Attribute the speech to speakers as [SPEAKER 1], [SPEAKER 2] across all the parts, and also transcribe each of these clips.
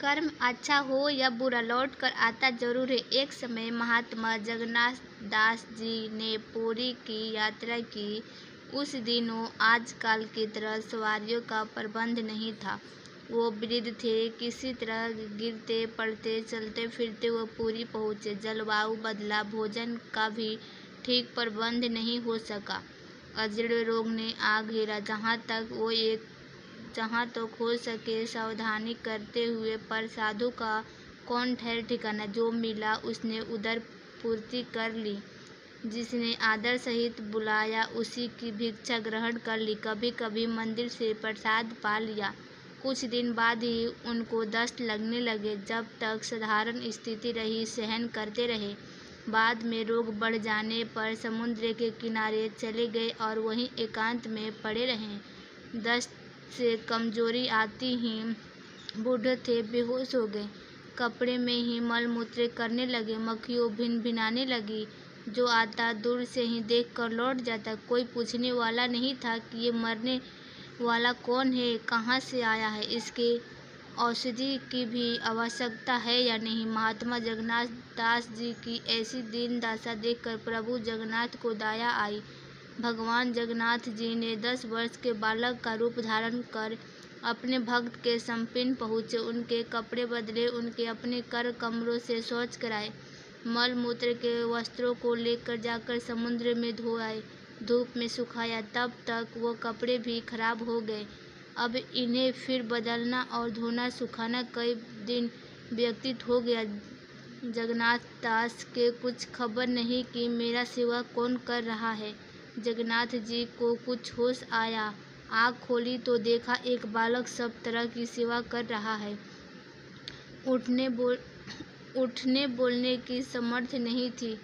[SPEAKER 1] कर्म अच्छा हो या बुरा लौट कर आता जरूर है। एक समय महात्मा जगन्नाथ दास जी ने पुरी की यात्रा की। उस दिन वो आजकल की तरह सवारियों का प्रबंध नहीं था। वो वृद्ध थे। किसी तरह गिरते पड़ते चलते फिरते वो पुरी पहुंचे। जलवायु बदला, भोजन का भी ठीक प्रबंध नहीं हो सका। अजीर्ण रोग ने आ घेरा। जहाँ तक हो सके सावधानी करते हुए, पर साधु का कौन ठहर ठिकाना। जो मिला उसने उदर पूर्ति कर ली। जिसने आदर सहित बुलाया उसी की भिक्षा ग्रहण कर ली। कभी कभी मंदिर से प्रसाद पा लिया। कुछ दिन बाद ही उनको दस्त लगने लगे। जब तक साधारण स्थिति रही सहन करते रहे। बाद में रोग बढ़ जाने पर समुद्र के किनारे चले गए और वहीं एकांत में पड़े रहे। दस्त से कमजोरी आती ही बूढ़े थे, बेहोश हो गए। कपड़े में ही मलमूत्र करने लगे। मक्खियों भिनभिनाने लगी। जो आता दूर से ही देख कर लौट जाता। कोई पूछने वाला नहीं था कि ये मरने वाला कौन है, कहाँ से आया है, इसके औषधि की भी आवश्यकता है या नहीं। महात्मा जगन्नाथ दास जी की ऐसी दीन दशा देखकर प्रभु जगन्नाथ को दया आई। भगवान जगन्नाथ जी ने 10 वर्ष के बालक का रूप धारण कर अपने भक्त के समीप पहुँचे। उनके कपड़े बदले, उनके अपने कर कमरों से शौच कराए। मल मूत्र के वस्त्रों को लेकर जाकर समुद्र में धो आए। धूप में सुखाया। तब तक वो कपड़े भी खराब हो गए। अब इन्हें फिर बदलना और धोना सुखाना कई दिन व्यतीत हो गया। जगन्नाथ दास के कुछ खबर नहीं कि मेरा सेवा कौन कर रहा है। जगन्नाथ जी को कुछ होश आया। आँख खोली तो देखा एक बालक सब तरह की सेवा कर रहा है। उठने बोलने की समर्थ नहीं थी।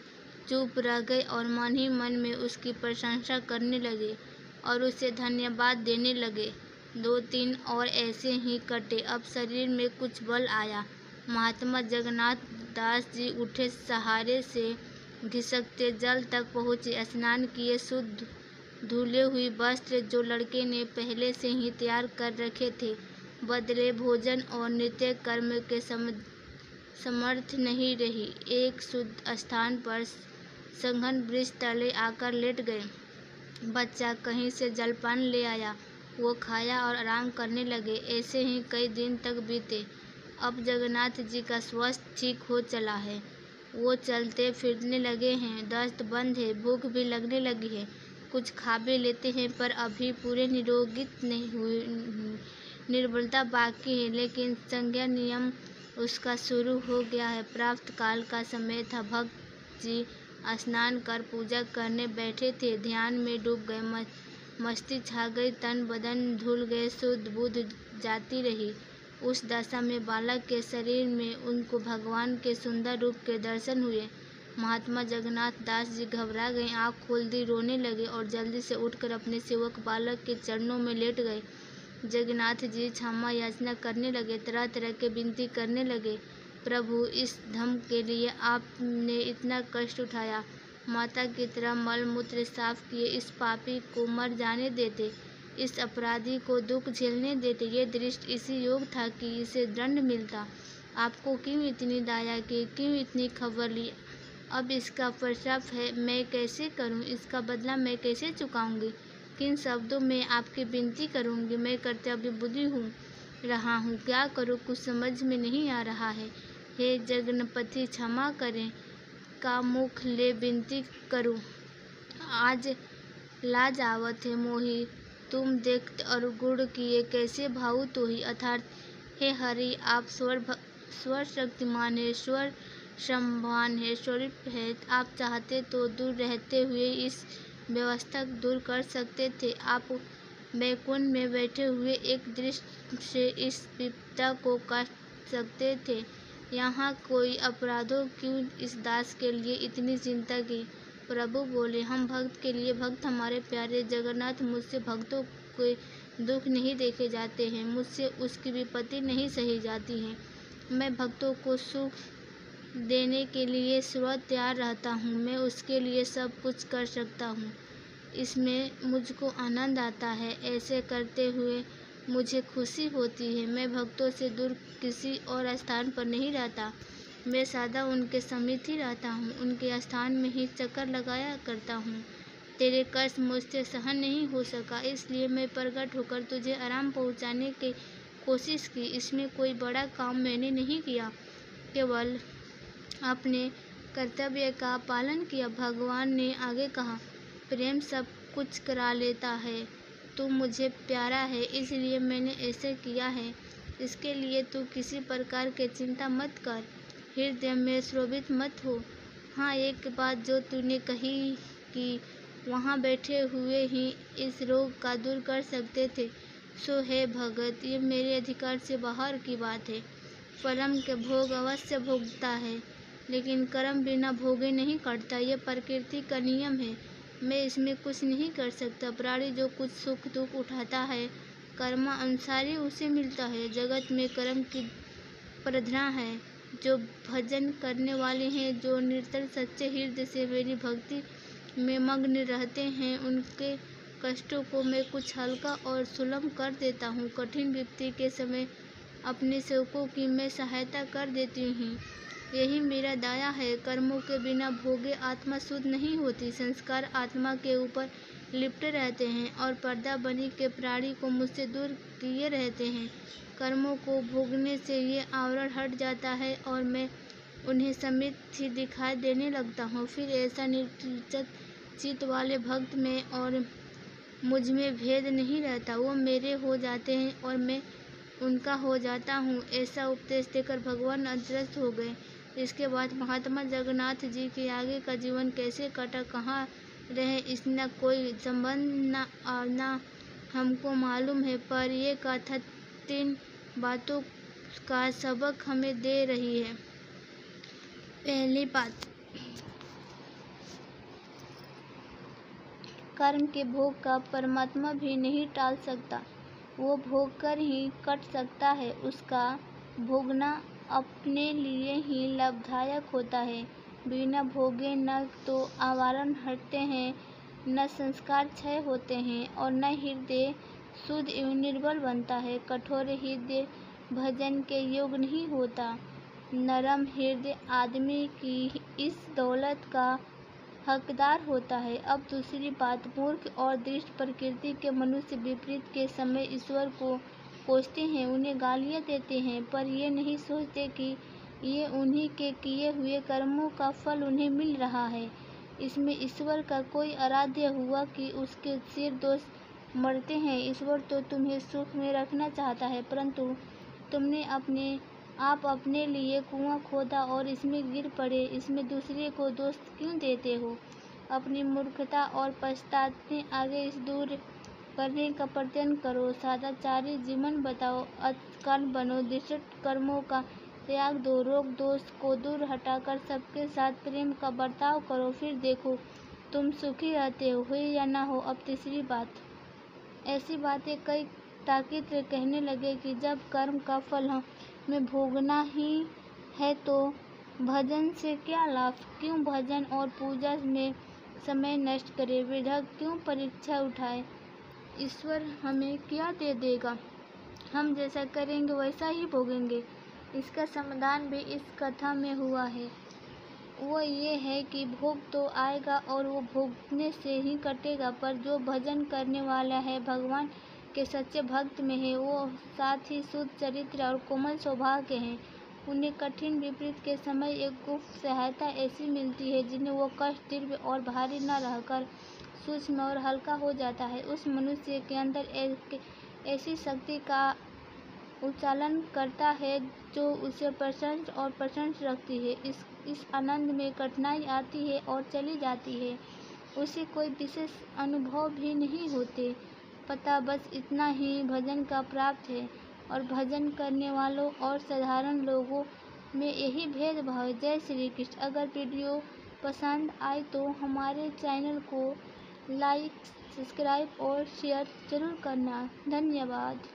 [SPEAKER 1] चुप रह गए और मन ही मन में उसकी प्रशंसा करने लगे और उसे धन्यवाद देने लगे। 2-3 और ऐसे ही कटे। अब शरीर में कुछ बल आया। महात्मा जगन्नाथ दास जी उठे, सहारे से घिसकते जल तक पहुँचे। स्नान किए। शुद्ध धुले हुए वस्त्र जो लड़के ने पहले से ही तैयार कर रखे थे बदले। भोजन और नित्य कर्म के समर्थ नहीं रही। एक शुद्ध स्थान पर सघन वृक्ष तले आकर लेट गए। बच्चा कहीं से जलपान ले आया। वो खाया और आराम करने लगे। ऐसे ही कई दिन तक बीते। अब जगन्नाथ जी का स्वास्थ्य ठीक हो चला है। वो चलते फिरने लगे हैं। दस्त बंद है। भूख भी लगने लगी है। कुछ खा भी लेते हैं, पर अभी पूरे निरोगित नहीं हुए। निर्बलता बाकी है, लेकिन संज्ञा नियम उसका शुरू हो गया है। प्रातः काल का समय था। भक्त जी स्नान कर पूजा करने बैठे थे। ध्यान में डूब गए। मस्ती छा गई। तन बदन धुल गए। शुद्ध बुद्ध जाती रही। उस दशा में बालक के शरीर में उनको भगवान के सुंदर रूप के दर्शन हुए। महात्मा जगन्नाथ दास जी घबरा गए। आँख खोल दी, रोने लगे और जल्दी से उठकर अपने सेवक बालक के चरणों में लेट गए। जगन्नाथ जी क्षमा याचना करने लगे। तरह तरह के विनती करने लगे। प्रभु, इस धर्म के लिए आपने इतना कष्ट उठाया। माता की तरह मल मूत्र साफ किए। इस पापी को मर जाने देते। इस अपराधी को दुख झेलने देते। ये दृष्ट इसी योग था कि इसे दंड मिलता। आपको क्यों इतनी दया की, क्यों इतनी खबर ली। अब इसका प्रश्राप है, मैं कैसे करूं, इसका बदला मैं कैसे चुकाऊंगी। किन शब्दों में आपकी विनती करूंगी। मैं कर्तव्य बुद्धि रहा हूँ, क्या करूँ कुछ समझ में नहीं आ रहा है। हे जगन्पति, क्षमा करें। का मुख ले विनती करूँ। आज लाज आवत है मोहि। तुम देखत और गुण किए कैसे भाऊ तो ही। अर्थात हे हरि, आप स्वर शक्तिमान है, स्वर संभान है, स्वरूप है। आप चाहते तो दूर रहते हुए इस व्यवस्था दूर कर सकते थे। आप बैकुंठ में बैठे हुए एक दृष्टि से इस विपदा को काट सकते थे। यहाँ कोई अपराधों क्यों इस दास के लिए इतनी चिंता की। प्रभु बोले, हम भक्त के लिए भक्त, हमारे प्यारे जगन्नाथ, मुझसे भक्तों के दुख नहीं देखे जाते हैं। मुझसे उसकी विपत्ति नहीं सही जाती है। मैं भक्तों को सुख देने के लिए सर्वदा तैयार रहता हूँ। मैं उसके लिए सब कुछ कर सकता हूँ। इसमें मुझको आनंद आता है। ऐसे करते हुए मुझे खुशी होती है। मैं भक्तों से दूर किसी और स्थान पर नहीं रहता। मैं सदा उनके समीप ही रहता हूँ, उनके स्थान में ही चक्कर लगाया करता हूँ। तेरे कष्ट मुझसे सहन नहीं हो सका, इसलिए मैं प्रकट होकर तुझे आराम पहुँचाने की कोशिश की। इसमें कोई बड़ा काम मैंने नहीं किया, केवल अपने कर्तव्य का पालन किया। भगवान ने आगे कहा, प्रेम सब कुछ करा लेता है। तू मुझे प्यारा है, इसलिए मैंने ऐसे किया है। इसके लिए तू किसी प्रकार की चिंता मत कर, हृदय में शोभित मत हो। हाँ, एक बात जो तूने कही कि वहाँ बैठे हुए ही इस रोग का दूर कर सकते थे, सो है भगत, ये मेरे अधिकार से बाहर की बात है। फलम के भोग अवश्य भोगता है, लेकिन कर्म बिना भोगे नहीं कटता। यह प्रकृति का नियम है, मैं इसमें कुछ नहीं कर सकता। प्राणी जो कुछ सुख दुख उठाता है, कर्मानुसार ही उसे मिलता है। जगत में कर्म की प्रधान है। जो भजन करने वाले हैं, जो निरंतर सच्चे हृदय से मेरी भक्ति में मग्न रहते हैं, उनके कष्टों को मैं कुछ हल्का और सुलभ कर देता हूँ। कठिन विपत्ति के समय अपने सेवकों की मैं सहायता कर देती हूँ। यही मेरा दया है। कर्मों के बिना भोगे आत्मा शुद्ध नहीं होती। संस्कार आत्मा के ऊपर लिपटे रहते हैं और पर्दा बनी के प्राणी को मुझसे दूर किए रहते हैं। कर्मों को भोगने से ये आवरण हट जाता है और मैं उन्हें समित ही दिखाई देने लगता हूँ। फिर ऐसा निर्लिप्त चित्त वाले भक्त में और मुझ में भेद नहीं रहता। वो मेरे हो जाते हैं और मैं उनका हो जाता हूँ। ऐसा उपदेश देकर भगवान अदृश्य हो गए। इसके बाद महात्मा जगन्नाथ जी के आगे का जीवन कैसे कटा, कहाँ रहे, इसका कोई संबंध न हमको मालूम है, पर ये कथा 3 बातों का सबक हमें दे रही है। पहली बात, कर्म के भोग का परमात्मा भी नहीं टाल सकता। वो भोग कर ही कट सकता है। उसका भोगना अपने लिए ही लाभदायक होता है। बिना भोगे न तो आवरण हटते हैं, न संस्कार क्षय होते हैं और न हृदय शुद्ध एवं निर्बल बनता है। कठोर हृदय भजन के योग्य नहीं होता। नरम हृदय आदमी की इस दौलत का हकदार होता है। अब दूसरी बात, मूर्ख और दुष्ट प्रकृति के मनुष्य विपरीत के समय ईश्वर को कोसते हैं, उन्हें गालियाँ देते हैं, पर ये नहीं सोचते कि ये उन्हीं के किए हुए कर्मों का फल उन्हें मिल रहा है। इसमें ईश्वर का कोई आराध्य हुआ कि उसके सिर दोष मरते हैं। ईश्वर तो तुम्हें सुख में रखना चाहता है, परंतु तुमने आप अपने लिए कुआं खोदा और इसमें गिर पड़े। इसमें दूसरे को दोष क्यों देते हो? अपनी मूर्खता और पश्चाताप आगे इस दूर करने का प्रयत्न करो। सदाचारी जीवन बताओ, अकाल बनो, दुष्ट कर्मों का त्याग दो, रोग दोष को दूर हटाकर सबके साथ प्रेम का बर्ताव करो। फिर देखो तुम सुखी रहते हो या ना हो। अब तीसरी बात, ऐसी बातें कई ताकीद कहने लगे कि जब कर्म का फल हमें भोगना ही है तो भजन से क्या लाभ? क्यों भजन और पूजा में समय नष्ट करे? वृथा क्यों परीक्षा उठाए? ईश्वर हमें क्या दे देगा? हम जैसा करेंगे वैसा ही भोगेंगे। इसका समाधान भी इस कथा में हुआ है। वो ये है कि भोग तो आएगा और वो भोगने से ही कटेगा, पर जो भजन करने वाला है, भगवान के सच्चे भक्त में है, वो साथ ही शुद्ध चरित्र और कोमल स्वभाव के हैं, उन्हें कठिन विपरीत के समय एक गुप्त सहायता ऐसी मिलती है जिन्हें वो कष्ट दिव्य और भारी न रहकर सूक्ष्म और हल्का हो जाता है। उस मनुष्य के अंदर एक ऐसी शक्ति का उच्चालन करता है जो उसे प्रसन्न और प्रसन्न रखती है। इस आनंद में कठिनाई आती है और चली जाती है, उसे कोई विशेष अनुभव भी नहीं होते। पता बस इतना ही भजन का प्राप्त है और भजन करने वालों और साधारण लोगों में यही भेदभाव है। जय श्री कृष्ण। अगर वीडियो पसंद आए तो हमारे चैनल को लाइक, सब्सक्राइब और शेयर जरूर करना। धन्यवाद।